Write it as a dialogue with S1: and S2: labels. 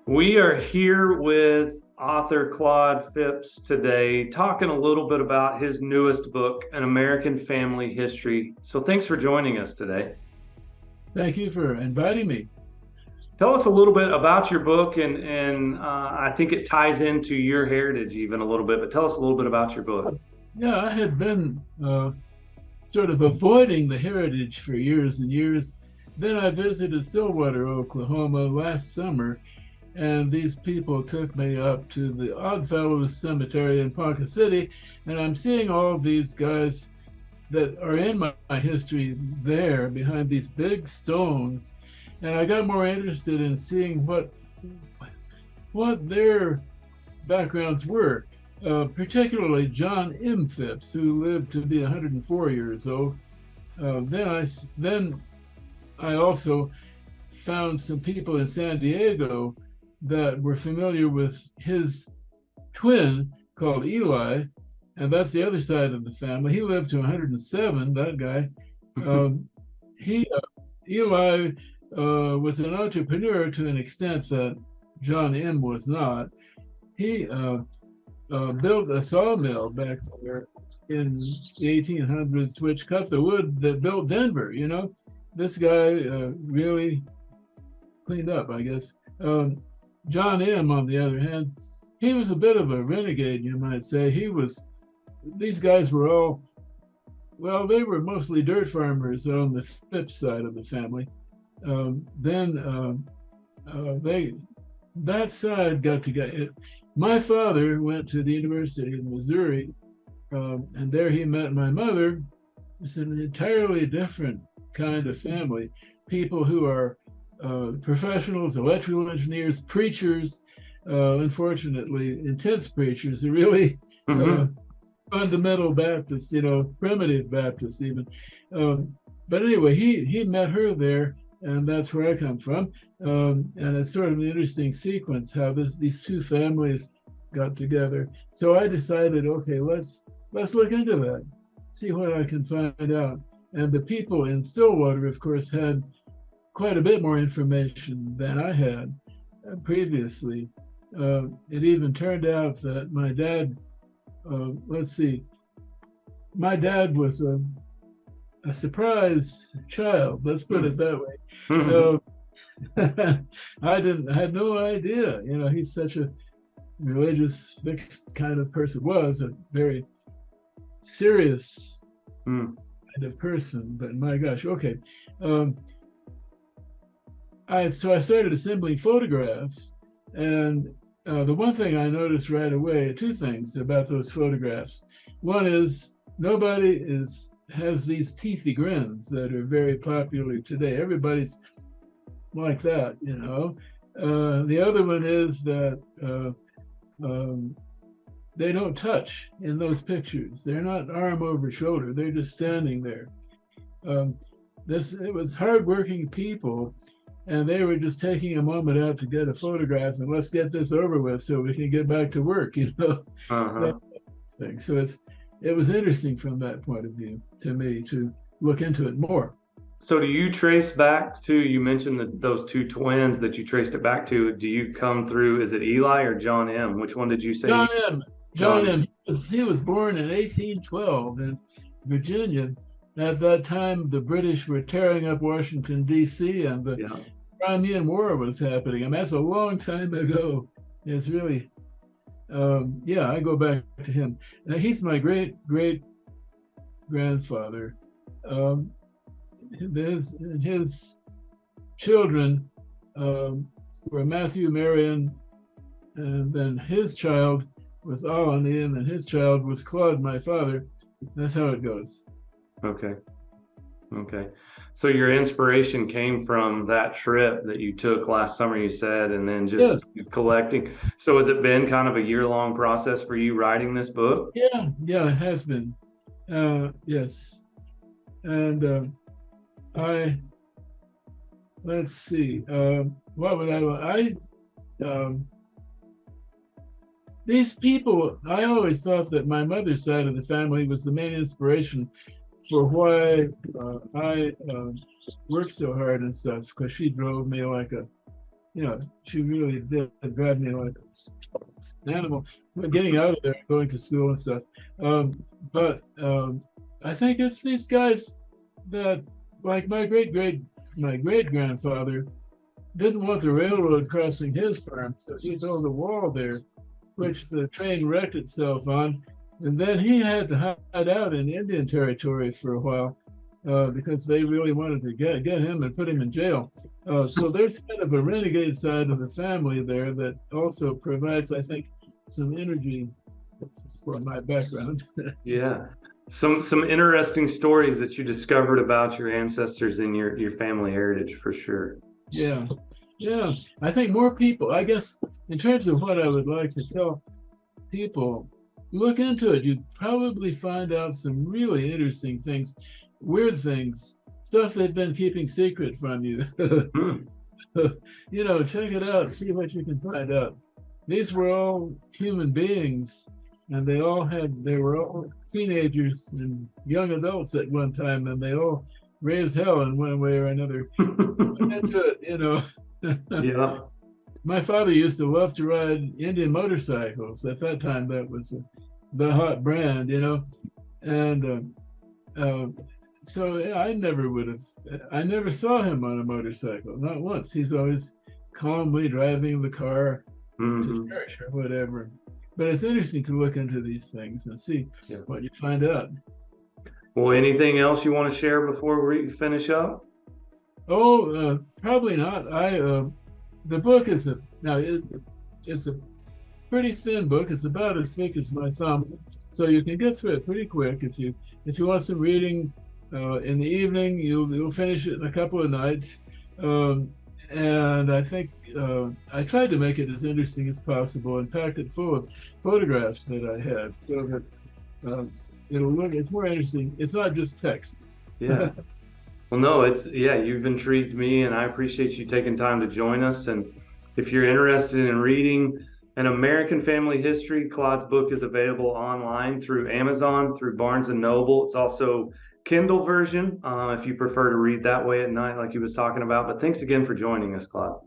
S1: We are here with author Claude Phipps today, talking a little bit about his newest book, An American Family History. So thanks for joining us today.
S2: Thank you for inviting me.
S1: Tell us a little bit about your book, and I think it ties into your heritage even a little bit, but tell us a little bit about your book.
S2: Yeah, I had been sort of avoiding the heritage for years and years. Then I visited Stillwater, Oklahoma last summer, and these people took me up to the Oddfellows Cemetery in Ponca City, and I'm seeing all of these guys that are in my history there behind these big stones. And I got more interested in seeing what their backgrounds were, particularly John M. Phipps, who lived to be 104 years old. Then I also found some people in San Diego that were familiar with his twin called Eli, and that's the other side of the family. He lived to 107. That guy. Um, he Eli was an entrepreneur to an extent that John M. was not. He built a sawmill back there in the 1800s, which cut the wood that built Denver. This guy really cleaned up, I guess. John M., on the other hand, he was a bit of a renegade, you might say. These guys were all, well, they were mostly dirt farmers on the Phipps side of the family. Then they that side got together. My father went to the University of Missouri, and there he met my mother. It's an entirely different kind of family. People who are professionals, electrical engineers, preachers, unfortunately, intense preachers, are really uh,
S1: Mhm.
S2: fundamental Baptists, primitive Baptists even. But anyway, he met her there, and that's where I come from. And it's sort of an interesting sequence how these two families got together. So I decided, okay, let's look into that, see what I can find out. And the people in Stillwater, of course, had quite a bit more information than I had previously. It even turned out that my dad, let's see, my dad was a surprise child. Let's put it that way. I had no idea. He's such a religious, fixed kind of person. Was a very serious kind of person. But my gosh, okay. Um, so I started assembling photographs, and the one thing I noticed right away, two things about those photographs. One is nobody has these teethy grins that are very popular today. Everybody's like that. The other one is that they don't touch in those pictures. They're not arm over shoulder. They're just standing there. Um, it was hardworking people, and they were just taking a moment out to get a photograph and let's get this over with so we can get back to work. That
S1: Uh-huh.
S2: thing. So it was interesting from that point of view to me to look into it more.
S1: So do you trace back to, you mentioned that those two twins that you traced it back to, do you come through, is it Eli or John M? Which one did you say you,
S2: John M. John
S1: John?
S2: M. He was born in 1812 in Virginia. At that time, the British were tearing up Washington, D.C., and the
S1: Yeah.
S2: Crimean War was happening. I mean, that's a long time ago. It's really, yeah, I go back to him. Now, he's my great great grandfather. Um, his children were Matthew, Marion, and then his child was Alan Ian, and his child was Claude, my father. That's how it goes.
S1: Okay. Okay. So your inspiration came from that trip that you took last summer, you said, and then just
S2: Yes.
S1: collecting. So has it been kind of a year-long process for you writing this book?
S2: Yeah. Yeah. It has been. Yes. And I let's see. What would um, these people. I always thought that my mother's side of the family was the main inspiration for why I worked so hard and stuff, because she drove me like a she really did drive me like an animal. Getting out of there, going to school and stuff. But I think it's these guys that, like my great grandfather, didn't want the railroad crossing his farm, so he built a wall there, which the train wrecked itself on, and then he had to hide out in Indian Territory for a while because they really wanted to get him and put him in jail. So there's kind of a renegade side of the family there that also provides, I think, some energy for my background.
S1: Yeah. Some interesting stories that you discovered about your ancestors and your family heritage for sure.
S2: Yeah. Yeah. I think more people, I guess, in terms of what I would like to tell people, look into it. You'd probably find out some really interesting things, weird things, stuff they've been keeping secret from you.
S1: Hmm.
S2: Check it out, see what you can find out. These were all human beings, and they were all teenagers and young adults at one time, and they all raised hell in one way or another. Look into it.
S1: Yeah.
S2: My father used to love to ride Indian motorcycles. At that time, that was the hot brand, and so yeah, I never saw him on a motorcycle, not once. He's always calmly driving the car to church or whatever. But it's interesting to look into these things and see what you find out.
S1: Well, anything else you want to share before we finish up?
S2: Oh, probably not. The book it's a pretty thin book. It's about as thick as my thumb, so you can get through it pretty quick. If you want some reading in the evening, you'll finish it in a couple of nights. And I think I tried to make it as interesting as possible and packed it full of photographs that I had, so that it's more interesting. It's not just text.
S1: Yeah. Well, no, you've intrigued me, and I appreciate you taking time to join us. And if you're interested in reading an American family history, Claude's book is available online through Amazon, through Barnes and Noble. It's also Kindle version if you prefer to read that way at night, like he was talking about. But thanks again for joining us, Claude.